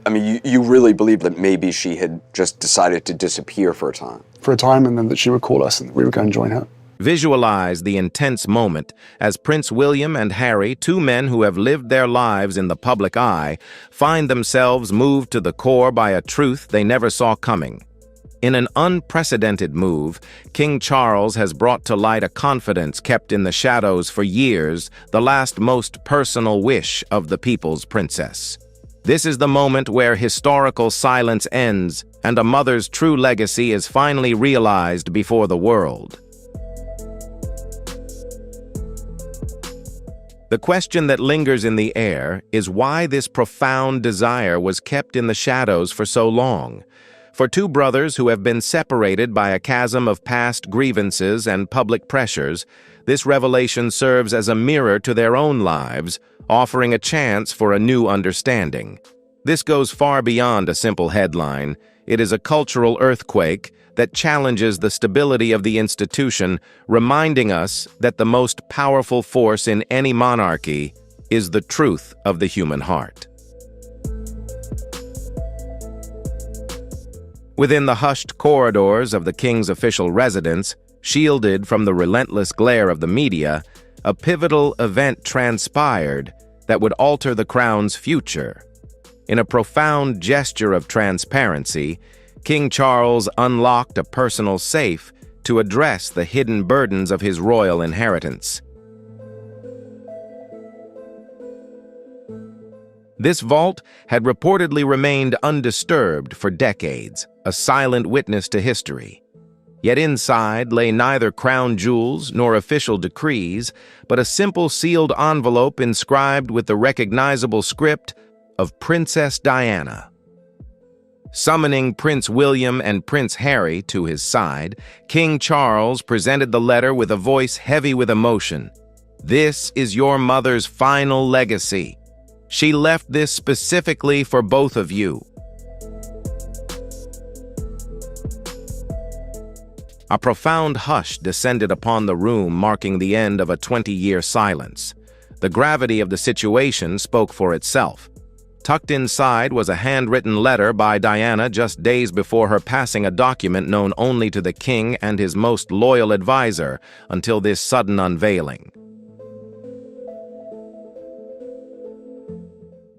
I mean, you really believe that maybe she had just decided to disappear for a time? For a time, and then that she would call us and we would go and join her. Visualize the intense moment as Prince William and Harry, two men who have lived their lives in the public eye, find themselves moved to the core by a truth they never saw coming. In an unprecedented move, King Charles has brought to light a confidence kept in the shadows for years, the last most personal wish of the people's princess. This is the moment where historical silence ends and a mother's true legacy is finally realized before the world. The question that lingers in the air is why this profound desire was kept in the shadows for so long. For two brothers who have been separated by a chasm of past grievances and public pressures, this revelation serves as a mirror to their own lives, offering a chance for a new understanding. This goes far beyond a simple headline. It is a cultural earthquake that challenges the stability of the institution, reminding us that the most powerful force in any monarchy is the truth of the human heart. Within the hushed corridors of the king's official residence, shielded from the relentless glare of the media, a pivotal event transpired that would alter the crown's future. In a profound gesture of transparency, King Charles unlocked a personal safe to address the hidden burdens of his royal inheritance. This vault had reportedly remained undisturbed for decades, a silent witness to history. Yet inside lay neither crown jewels nor official decrees, but a simple sealed envelope inscribed with the recognizable script of Princess Diana. Summoning Prince William and Prince Harry to his side, King Charles presented the letter with a voice heavy with emotion. "This is your mother's final legacy. She left this specifically for both of you." A profound hush descended upon the room, marking the end of a 20-year silence. The gravity of the situation spoke for itself. Tucked inside was a handwritten letter by Diana just days before her passing, a document known only to the king and his most loyal advisor until this sudden unveiling.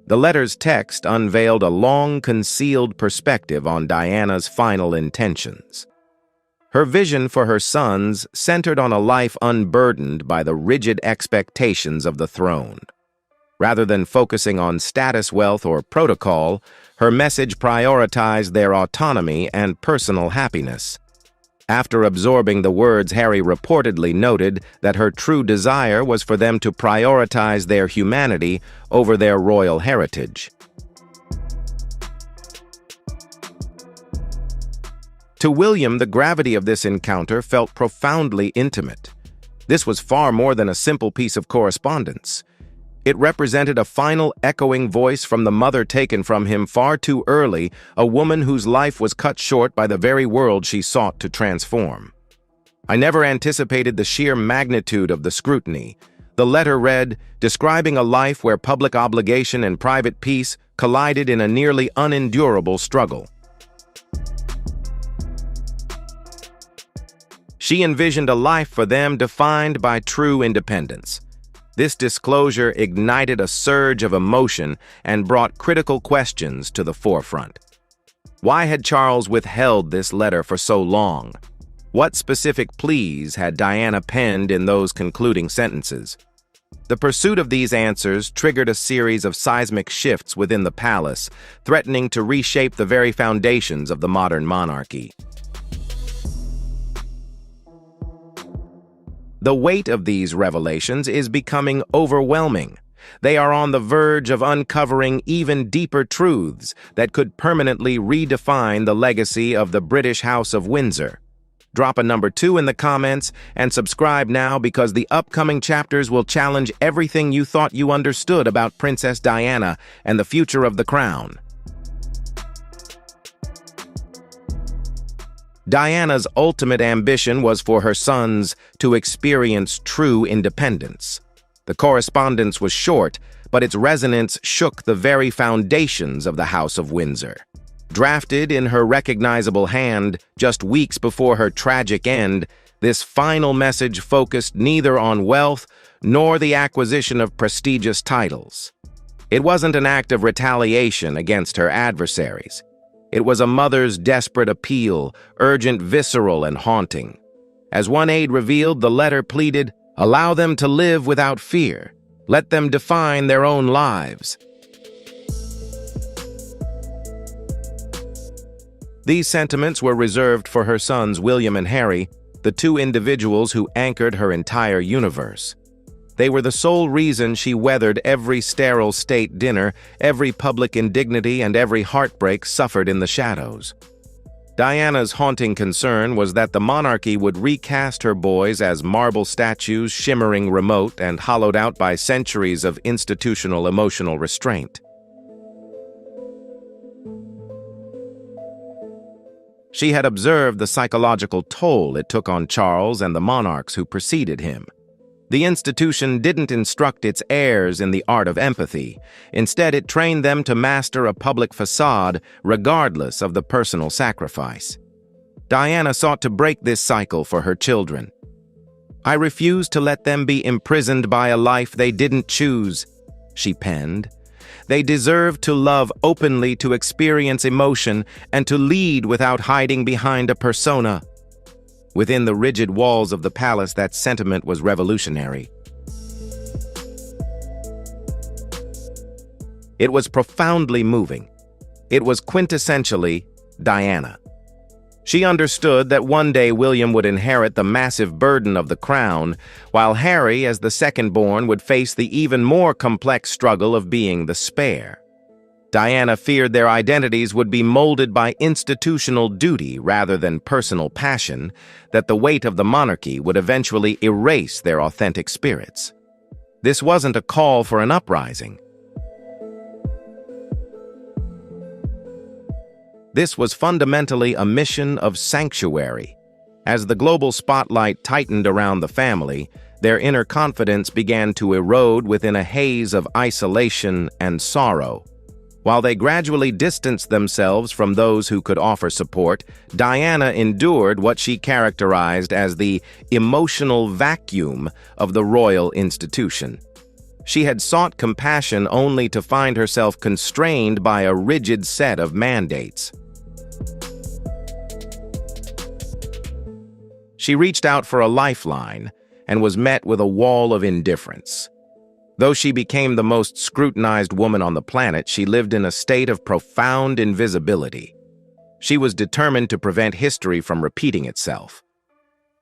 The letter's text unveiled a long-concealed perspective on Diana's final intentions. Her vision for her sons centered on a life unburdened by the rigid expectations of the throne. Rather than focusing on status, wealth, or protocol, her message prioritized their autonomy and personal happiness. After absorbing the words, Harry reportedly noted that her true desire was for them to prioritize their humanity over their royal heritage. To William, the gravity of this encounter felt profoundly intimate. This was far more than a simple piece of correspondence. It represented a final echoing voice from the mother taken from him far too early, a woman whose life was cut short by the very world she sought to transform. "I never anticipated the sheer magnitude of the scrutiny." The letter read, describing a life where public obligation and private peace collided in a nearly unendurable struggle. She envisioned a life for them defined by true independence. This disclosure ignited a surge of emotion and brought critical questions to the forefront. Why had Charles withheld this letter for so long? What specific pleas had Diana penned in those concluding sentences? The pursuit of these answers triggered a series of seismic shifts within the palace, threatening to reshape the very foundations of the modern monarchy. The weight of these revelations is becoming overwhelming. They are on the verge of uncovering even deeper truths that could permanently redefine the legacy of the British House of Windsor. Drop a number 2 in the comments and subscribe now, because the upcoming chapters will challenge everything you thought you understood about Princess Diana and the future of the crown. Diana's ultimate ambition was for her sons to experience true independence. The correspondence was short, but its resonance shook the very foundations of the House of Windsor. Drafted in her recognizable hand just weeks before her tragic end, this final message focused neither on wealth nor the acquisition of prestigious titles. It wasn't an act of retaliation against her adversaries. It was a mother's desperate appeal, urgent, visceral, and haunting. As one aide revealed, the letter pleaded, "Allow them to live without fear. Let them define their own lives." These sentiments were reserved for her sons William and Harry, the two individuals who anchored her entire universe. They were the sole reason she weathered every sterile state dinner, every public indignity, and every heartbreak suffered in the shadows. Diana's haunting concern was that the monarchy would recast her boys as marble statues, shimmering remote and hollowed out by centuries of institutional emotional restraint. She had observed the psychological toll it took on Charles and the monarchs who preceded him. The institution didn't instruct its heirs in the art of empathy. Instead, it trained them to master a public facade regardless of the personal sacrifice. Diana sought to break this cycle for her children. "I refuse to let them be imprisoned by a life they didn't choose," she penned. "They deserve to love openly, to experience emotion, and to lead without hiding behind a persona." Within the rigid walls of the palace, that sentiment was revolutionary. It was profoundly moving. It was quintessentially Diana. She understood that one day William would inherit the massive burden of the crown, while Harry, as the second-born, would face the even more complex struggle of being the spare. Diana feared their identities would be molded by institutional duty rather than personal passion, that the weight of the monarchy would eventually erase their authentic spirits. This wasn't a call for an uprising. This was fundamentally a mission of sanctuary. As the global spotlight tightened around the family, their inner confidence began to erode within a haze of isolation and sorrow. While they gradually distanced themselves from those who could offer support, Diana endured what she characterized as the emotional vacuum of the royal institution. She had sought compassion only to find herself constrained by a rigid set of mandates. She reached out for a lifeline and was met with a wall of indifference. Though she became the most scrutinized woman on the planet, she lived in a state of profound invisibility. She was determined to prevent history from repeating itself.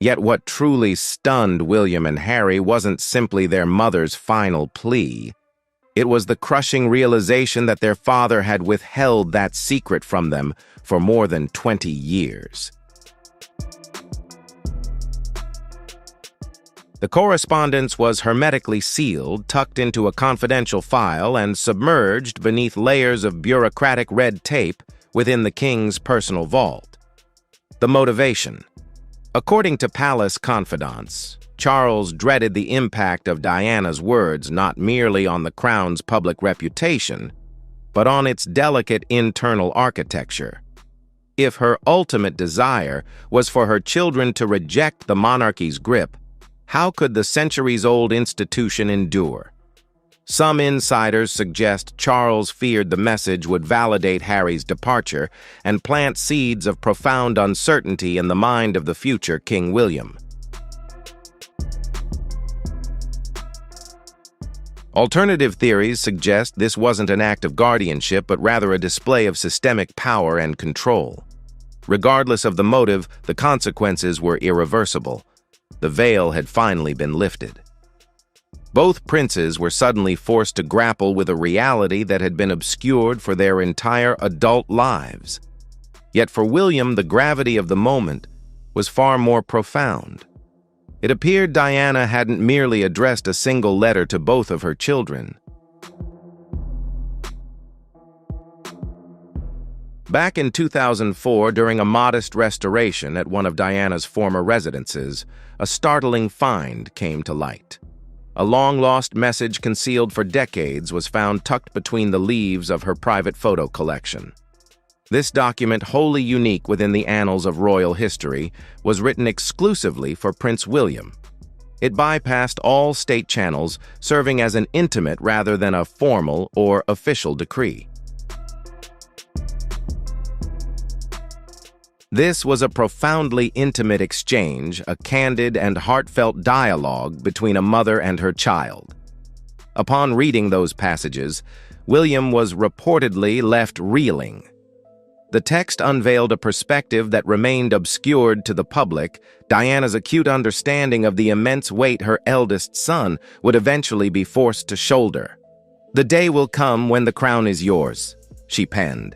Yet what truly stunned William and Harry wasn't simply their mother's final plea. It was the crushing realization that their father had withheld that secret from them for more than 20 years. The correspondence was hermetically sealed, tucked into a confidential file, and submerged beneath layers of bureaucratic red tape within the king's personal vault. The motivation. According to palace confidants, Charles dreaded the impact of Diana's words not merely on the crown's public reputation, but on its delicate internal architecture. If her ultimate desire was for her children to reject the monarchy's grip, how could the centuries-old institution endure? Some insiders suggest Charles feared the message would validate Harry's departure and plant seeds of profound uncertainty in the mind of the future King William. Alternative theories suggest this wasn't an act of guardianship, but rather a display of systemic power and control. Regardless of the motive, the consequences were irreversible. The veil had finally been lifted. Both princes were suddenly forced to grapple with a reality that had been obscured for their entire adult lives. Yet for William, the gravity of the moment was far more profound. It appeared Diana hadn't merely addressed a single letter to both of her children. Back in 2004, during a modest restoration at one of Diana's former residences, a startling find came to light. a long-lost message concealed for decades was found tucked between the leaves of her private photo collection. This document, wholly unique within the annals of royal history, was written exclusively for Prince William. It bypassed all state channels, serving as an intimate rather than a formal or official decree. This was a profoundly intimate exchange, a candid and heartfelt dialogue between a mother and her child. Upon reading those passages, William was reportedly left reeling. The text unveiled a perspective that remained obscured to the public, Diana's acute understanding of the immense weight her eldest son would eventually be forced to shoulder. "The day will come when the crown is yours," she penned.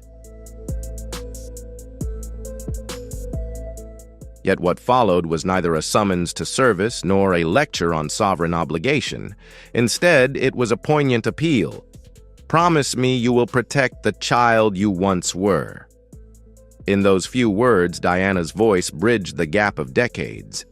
Yet what followed was neither a summons to service nor a lecture on sovereign obligation. Instead, it was a poignant appeal. "Promise me you will protect the child you once were." In those few words, Diana's voice bridged the gap of decades.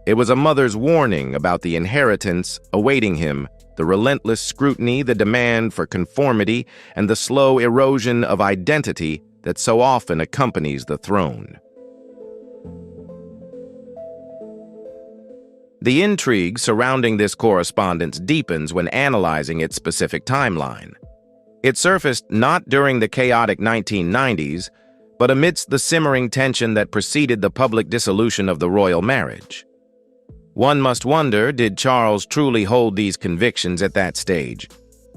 It was a mother's warning about the inheritance awaiting him, the relentless scrutiny, the demand for conformity, and the slow erosion of identity that so often accompanies the throne. The intrigue surrounding this correspondence deepens when analyzing its specific timeline. It surfaced not during the chaotic 1990s, but amidst the simmering tension that preceded the public dissolution of the royal marriage. One must wonder, did Charles truly hold these convictions at that stage?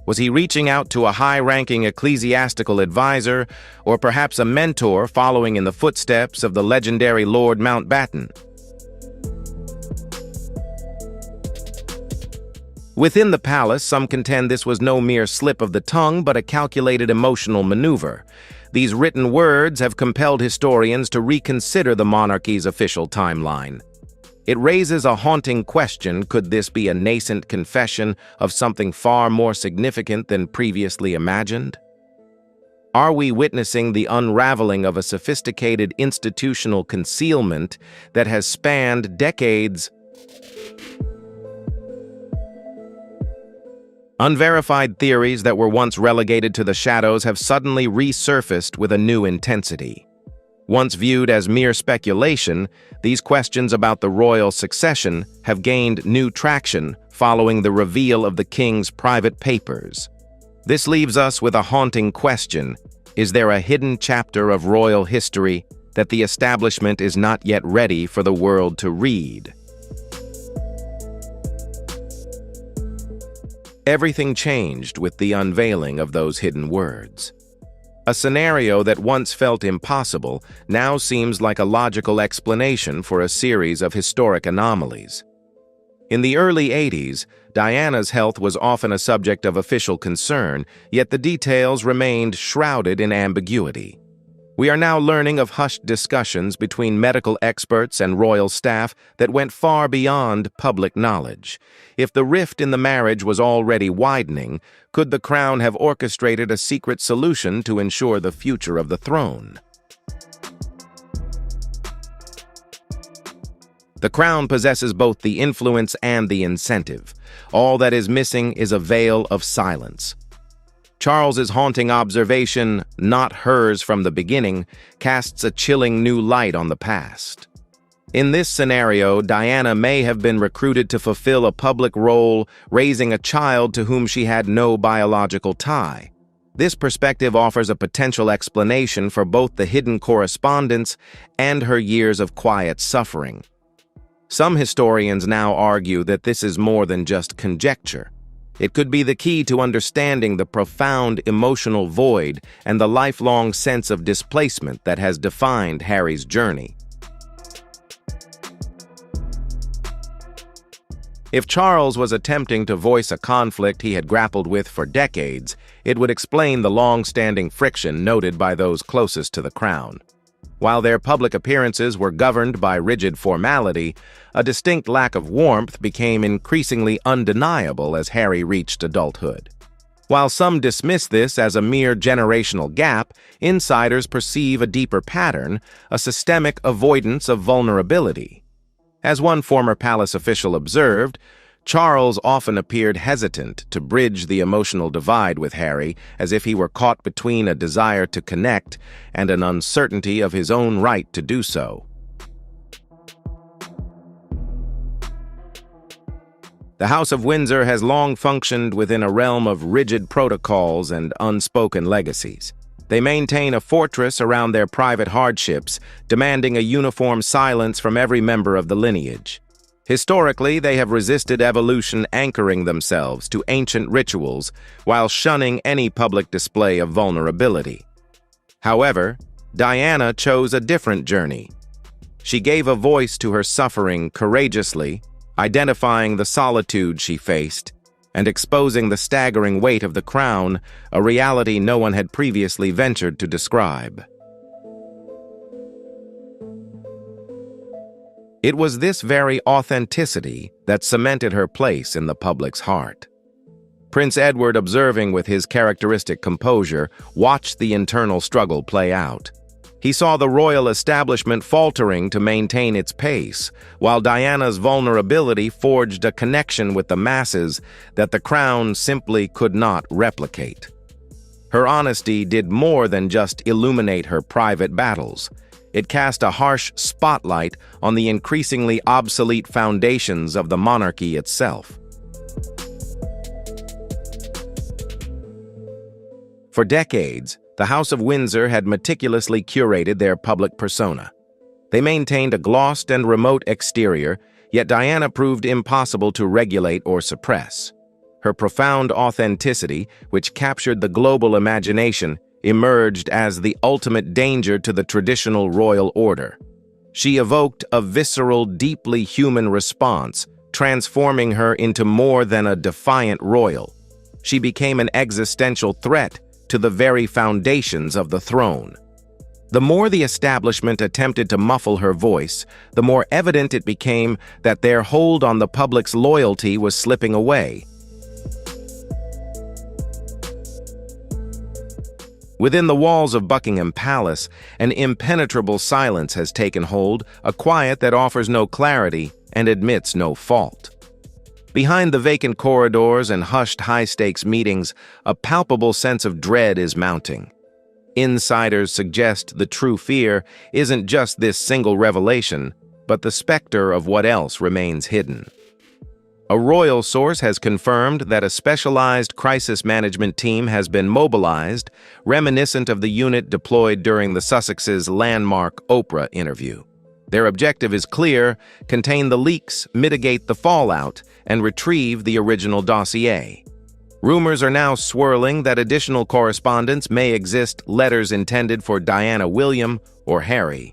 Was he reaching out to a high-ranking ecclesiastical advisor, or perhaps a mentor following in the footsteps of the legendary Lord Mountbatten? Within the palace, some contend this was no mere slip of the tongue, but a calculated emotional maneuver. These written words have compelled historians to reconsider the monarchy's official timeline. It raises a haunting question: could this be a nascent confession of something far more significant than previously imagined? Are we witnessing the unraveling of a sophisticated institutional concealment that has spanned decades? Unverified theories that were once relegated to the shadows have suddenly resurfaced with a new intensity. Once viewed as mere speculation, these questions about the royal succession have gained new traction following the reveal of the king's private papers. This leaves us with a haunting question: is there a hidden chapter of royal history that the establishment is not yet ready for the world to read? Everything changed with the unveiling of those hidden words. A scenario that once felt impossible now seems like a logical explanation for a series of historic anomalies. In the early 80s, Diana's health was often a subject of official concern, yet the details remained shrouded in ambiguity. We are now learning of hushed discussions between medical experts and royal staff that went far beyond public knowledge. If the rift in the marriage was already widening, could the crown have orchestrated a secret solution to ensure the future of the throne? The crown possesses both the influence and the incentive. All that is missing is a veil of silence. Charles's haunting observation, "not hers from the beginning," casts a chilling new light on the past. In this scenario, Diana may have been recruited to fulfill a public role, raising a child to whom she had no biological tie. This perspective offers a potential explanation for both the hidden correspondence and her years of quiet suffering. Some historians now argue that this is more than just conjecture. It could be the key to understanding the profound emotional void and the lifelong sense of displacement that has defined Harry's journey. If Charles was attempting to voice a conflict he had grappled with for decades, it would explain the long-standing friction noted by those closest to the crown. While their public appearances were governed by rigid formality, a distinct lack of warmth became increasingly undeniable as Harry reached adulthood. While some dismiss this as a mere generational gap, insiders perceive a deeper pattern, a systemic avoidance of vulnerability. As one former palace official observed, Charles often appeared hesitant to bridge the emotional divide with Harry, as if he were caught between a desire to connect and an uncertainty of his own right to do so. The House of Windsor has long functioned within a realm of rigid protocols and unspoken legacies. They maintain a fortress around their private hardships, demanding a uniform silence from every member of the lineage. Historically, they have resisted evolution, anchoring themselves to ancient rituals while shunning any public display of vulnerability. However, Diana chose a different journey. She gave a voice to her suffering courageously, identifying the solitude she faced and exposing the staggering weight of the crown, a reality no one had previously ventured to describe. It was this very authenticity that cemented her place in the public's heart. Prince Edward, observing with his characteristic composure, watched the internal struggle play out. He saw the royal establishment faltering to maintain its pace, while Diana's vulnerability forged a connection with the masses that the crown simply could not replicate. Her honesty did more than just illuminate her private battles. It cast a harsh spotlight on the increasingly obsolete foundations of the monarchy itself. For decades, the House of Windsor had meticulously curated their public persona. They maintained a glossed and remote exterior, yet Diana proved impossible to regulate or suppress. Her profound authenticity, which captured the global imagination, emerged as the ultimate danger to the traditional royal order. She evoked a visceral, deeply human response, transforming her into more than a defiant royal. She became an existential threat to the very foundations of the throne. The more the establishment attempted to muffle her voice, the more evident it became that their hold on the public's loyalty was slipping away. Within the walls of Buckingham Palace, an impenetrable silence has taken hold, a quiet that offers no clarity and admits no fault. Behind the vacant corridors and hushed high-stakes meetings, a palpable sense of dread is mounting. Insiders suggest the true fear isn't just this single revelation, but the specter of what else remains hidden. A royal source has confirmed that a specialized crisis management team has been mobilized, reminiscent of the unit deployed during the Sussex's landmark Oprah interview. Their objective is clear: contain the leaks, mitigate the fallout, and retrieve the original dossier. Rumors are now swirling that additional correspondence may exist, letters intended for Diana, William, or Harry.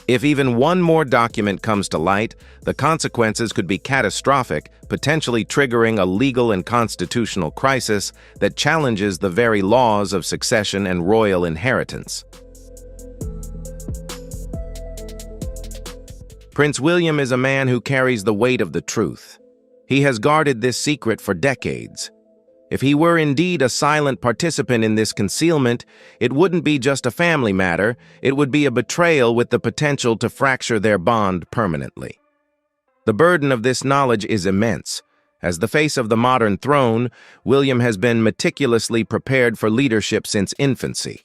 If even one more document comes to light, the consequences could be catastrophic, potentially triggering a legal and constitutional crisis that challenges the very laws of succession and royal inheritance. Prince William is a man who carries the weight of the truth. He has guarded this secret for decades. If he were indeed a silent participant in this concealment, it wouldn't be just a family matter, it would be a betrayal with the potential to fracture their bond permanently. The burden of this knowledge is immense. As the face of the modern throne, William has been meticulously prepared for leadership since infancy.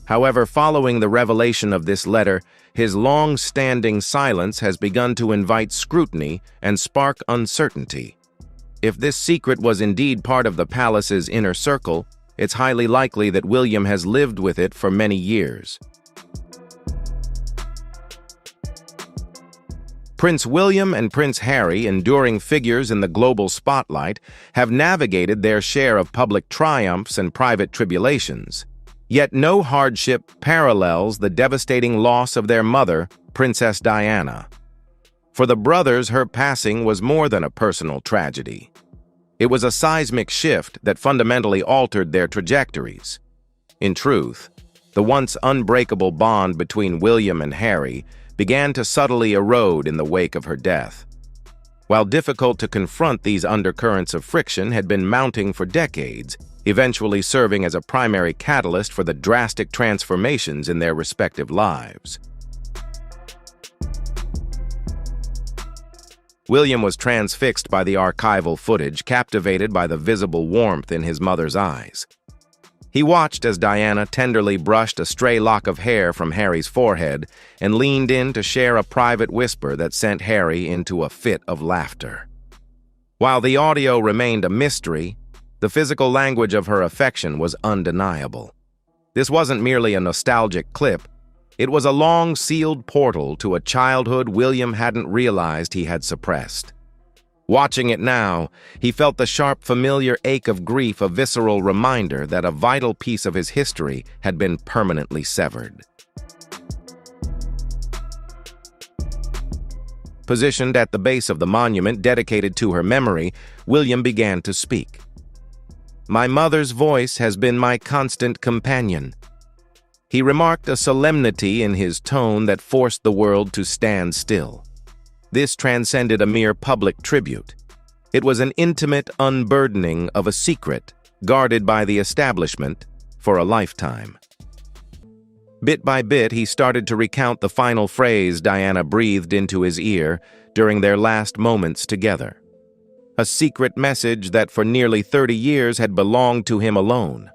However, following the revelation of this letter, his long-standing silence has begun to invite scrutiny and spark uncertainty. If this secret was indeed part of the palace's inner circle, it's highly likely that William has lived with it for many years. Prince William and Prince Harry, enduring figures in the global spotlight, have navigated their share of public triumphs and private tribulations. Yet no hardship parallels the devastating loss of their mother, Princess Diana. For the brothers, her passing was more than a personal tragedy. It was a seismic shift that fundamentally altered their trajectories. In truth, the once unbreakable bond between William and Harry began to subtly erode in the wake of her death. While difficult to confront, these undercurrents of friction had been mounting for decades, eventually serving as a primary catalyst for the drastic transformations in their respective lives. William was transfixed by the archival footage, captivated by the visible warmth in his mother's eyes. He watched as Diana tenderly brushed a stray lock of hair from Harry's forehead and leaned in to share a private whisper that sent Harry into a fit of laughter. While the audio remained a mystery, the physical language of her affection was undeniable. This wasn't merely a nostalgic clip. It was a long, sealed portal to a childhood William hadn't realized he had suppressed. Watching it now, he felt the sharp, familiar ache of grief, a visceral reminder that a vital piece of his history had been permanently severed. Positioned at the base of the monument dedicated to her memory, William began to speak. "My mother's voice has been my constant companion." He remarked, a solemnity in his tone that forced the world to stand still. This transcended a mere public tribute. It was an intimate unburdening of a secret guarded by the establishment for a lifetime. Bit by bit, he started to recount the final phrase Diana breathed into his ear during their last moments together. A secret message that for nearly 30 years had belonged to him alone.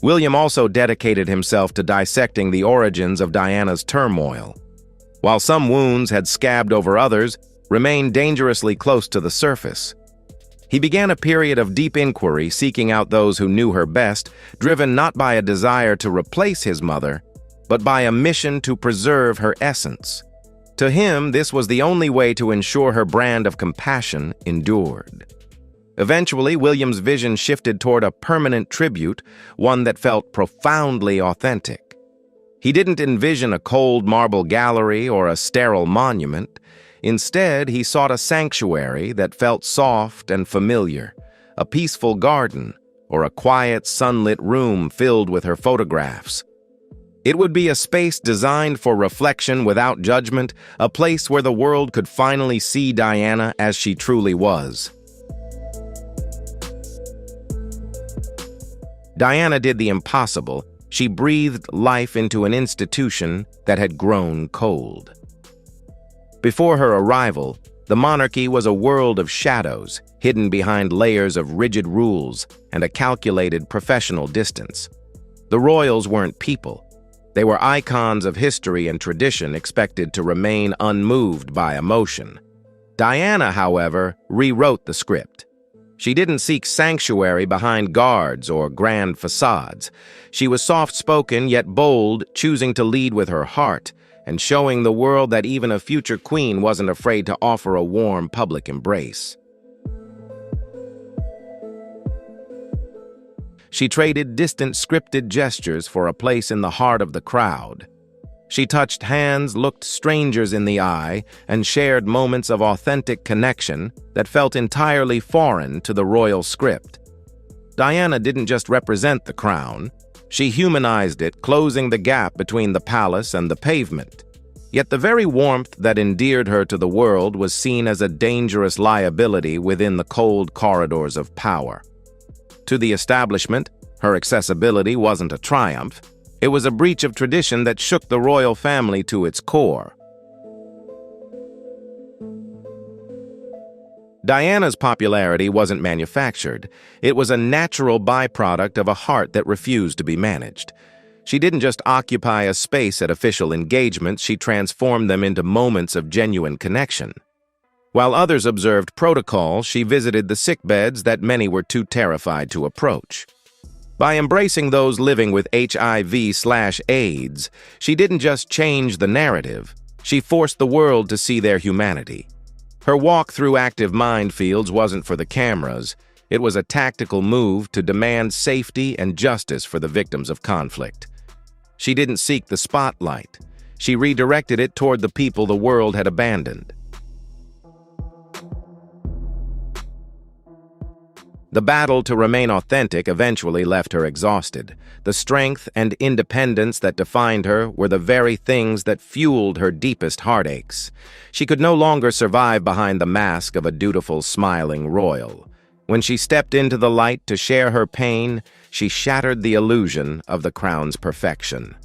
William also dedicated himself to dissecting the origins of Diana's turmoil. While some wounds had scabbed over others, remained dangerously close to the surface. He began a period of deep inquiry, seeking out those who knew her best, driven not by a desire to replace his mother, but by a mission to preserve her essence. To him, this was the only way to ensure her brand of compassion endured. Eventually, William's vision shifted toward a permanent tribute, one that felt profoundly authentic. He didn't envision a cold marble gallery or a sterile monument. Instead, he sought a sanctuary that felt soft and familiar, a peaceful garden, or a quiet, sunlit room filled with her photographs. It would be a space designed for reflection without judgment, a place where the world could finally see Diana as she truly was. Diana did the impossible. She breathed life into an institution that had grown cold. Before her arrival, the monarchy was a world of shadows, hidden behind layers of rigid rules and a calculated professional distance. The royals weren't people. They were icons of history and tradition expected to remain unmoved by emotion. Diana, however, rewrote the script. She didn't seek sanctuary behind guards or grand facades. She was soft-spoken yet bold, choosing to lead with her heart and showing the world that even a future queen wasn't afraid to offer a warm public embrace. She traded distant scripted gestures for a place in the heart of the crowd. She touched hands, looked strangers in the eye, and shared moments of authentic connection that felt entirely foreign to the royal script. Diana didn't just represent the crown. She humanized it, closing the gap between the palace and the pavement. Yet the very warmth that endeared her to the world was seen as a dangerous liability within the cold corridors of power. To the establishment, her accessibility wasn't a triumph. It was a breach of tradition that shook the royal family to its core. Diana's popularity wasn't manufactured. It was a natural byproduct of a heart that refused to be managed. She didn't just occupy a space at official engagements, she transformed them into moments of genuine connection. While others observed protocol, she visited the sickbeds that many were too terrified to approach. By embracing those living with HIV/AIDS, she didn't just change the narrative, she forced the world to see their humanity. Her walk through active minefields wasn't for the cameras, it was a tactical move to demand safety and justice for the victims of conflict. She didn't seek the spotlight, she redirected it toward the people the world had abandoned. The battle to remain authentic eventually left her exhausted. The strength and independence that defined her were the very things that fueled her deepest heartaches. She could no longer survive behind the mask of a dutiful, smiling royal. When she stepped into the light to share her pain, she shattered the illusion of the crown's perfection.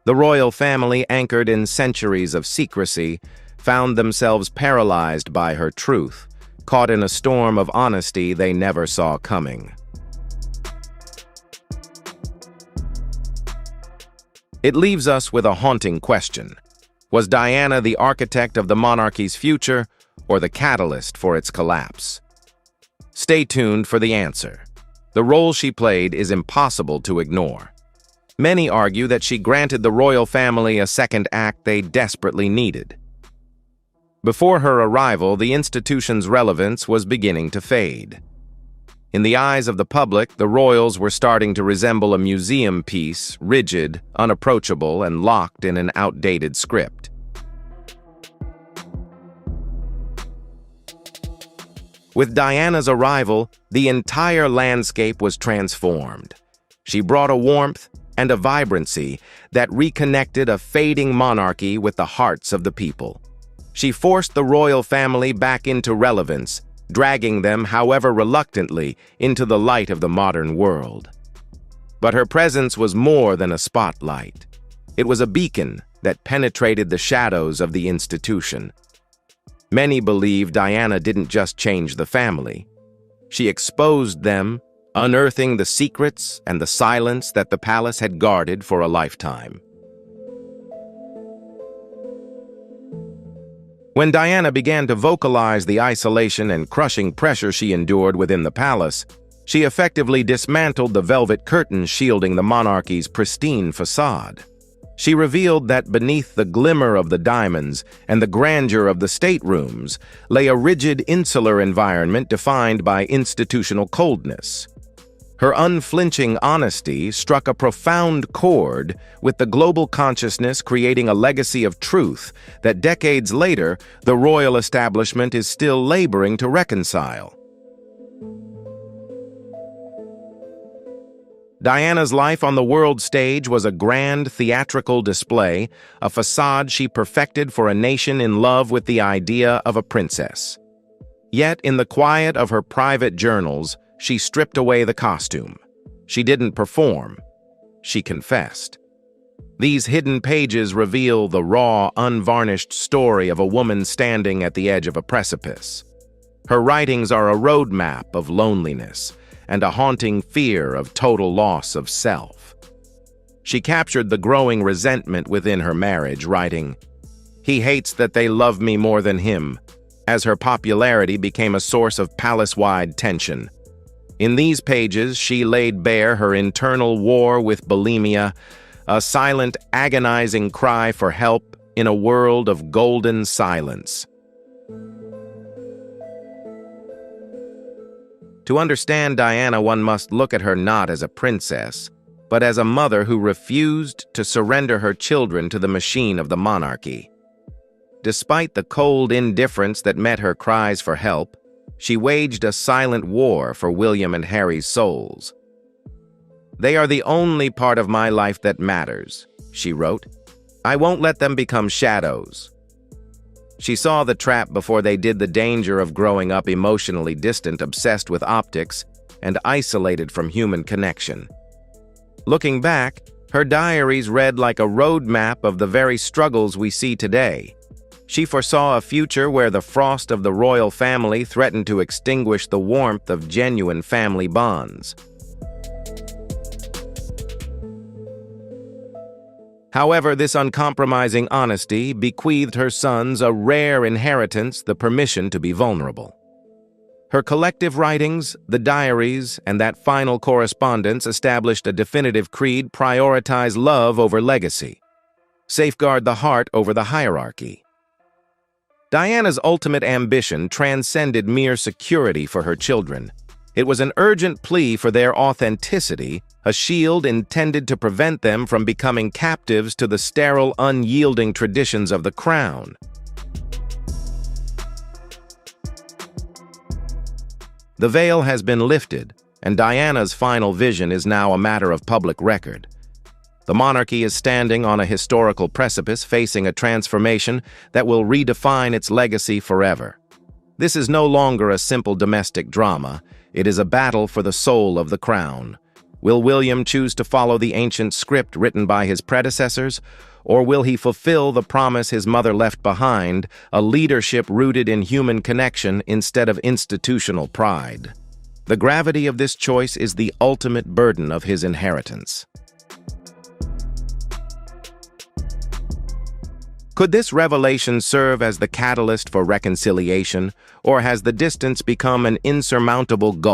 The royal family, anchored in centuries of secrecy, found themselves paralyzed by her truth, caught in a storm of honesty they never saw coming. It leaves us with a haunting question. Was Diana the architect of the monarchy's future, or the catalyst for its collapse? Stay tuned for the answer. The role she played is impossible to ignore. Many argue that she granted the royal family a second act they desperately needed. Before her arrival, the institution's relevance was beginning to fade. In the eyes of the public, the royals were starting to resemble a museum piece, rigid, unapproachable, and locked in an outdated script. With Diana's arrival, the entire landscape was transformed. She brought a warmth and a vibrancy that reconnected a fading monarchy with the hearts of the people. She forced the royal family back into relevance, dragging them, however reluctantly, into the light of the modern world. But her presence was more than a spotlight. It was a beacon that penetrated the shadows of the institution. Many believe Diana didn't just change the family. She exposed them, unearthing the secrets and the silence that the palace had guarded for a lifetime. When Diana began to vocalize the isolation and crushing pressure she endured within the palace, she effectively dismantled the velvet curtains shielding the monarchy's pristine facade. She revealed that beneath the glimmer of the diamonds and the grandeur of the staterooms lay a rigid, insular environment defined by institutional coldness. Her unflinching honesty struck a profound chord with the global consciousness, creating a legacy of truth that decades later the royal establishment is still laboring to reconcile. Diana's life on the world stage was a grand theatrical display, a facade she perfected for a nation in love with the idea of a princess. Yet, in the quiet of her private journals, she stripped away the costume. She didn't perform. She confessed. These hidden pages reveal the raw, unvarnished story of a woman standing at the edge of a precipice. Her writings are a roadmap of loneliness and a haunting fear of total loss of self. She captured the growing resentment within her marriage, writing, "He hates that they love me more than him," as her popularity became a source of palace-wide tension. In these pages, she laid bare her internal war with bulimia, a silent, agonizing cry for help in a world of golden silence. To understand Diana, one must look at her not as a princess, but as a mother who refused to surrender her children to the machine of the monarchy. Despite the cold indifference that met her cries for help, she waged a silent war for William and Harry's souls. "They are the only part of my life that matters," she wrote. "I won't let them become shadows." She saw the trap before they did, the danger of growing up emotionally distant, obsessed with optics, and isolated from human connection. Looking back, her diaries read like a roadmap of the very struggles we see today. She foresaw a future where the frost of the royal family threatened to extinguish the warmth of genuine family bonds. However, this uncompromising honesty bequeathed her sons a rare inheritance: the permission to be vulnerable. Her collective writings, the diaries, and that final correspondence established a definitive creed: prioritize love over legacy, safeguard the heart over the hierarchy. Diana's ultimate ambition transcended mere security for her children. It was an urgent plea for their authenticity, a shield intended to prevent them from becoming captives to the sterile, unyielding traditions of the crown. The veil has been lifted, and Diana's final vision is now a matter of public record. The monarchy is standing on a historical precipice, facing a transformation that will redefine its legacy forever. This is no longer a simple domestic drama. It is a battle for the soul of the crown. Will William choose to follow the ancient script written by his predecessors, or will he fulfill the promise his mother left behind, a leadership rooted in human connection instead of institutional pride? The gravity of this choice is the ultimate burden of his inheritance. Could this revelation serve as the catalyst for reconciliation, or has the distance become an insurmountable gulf?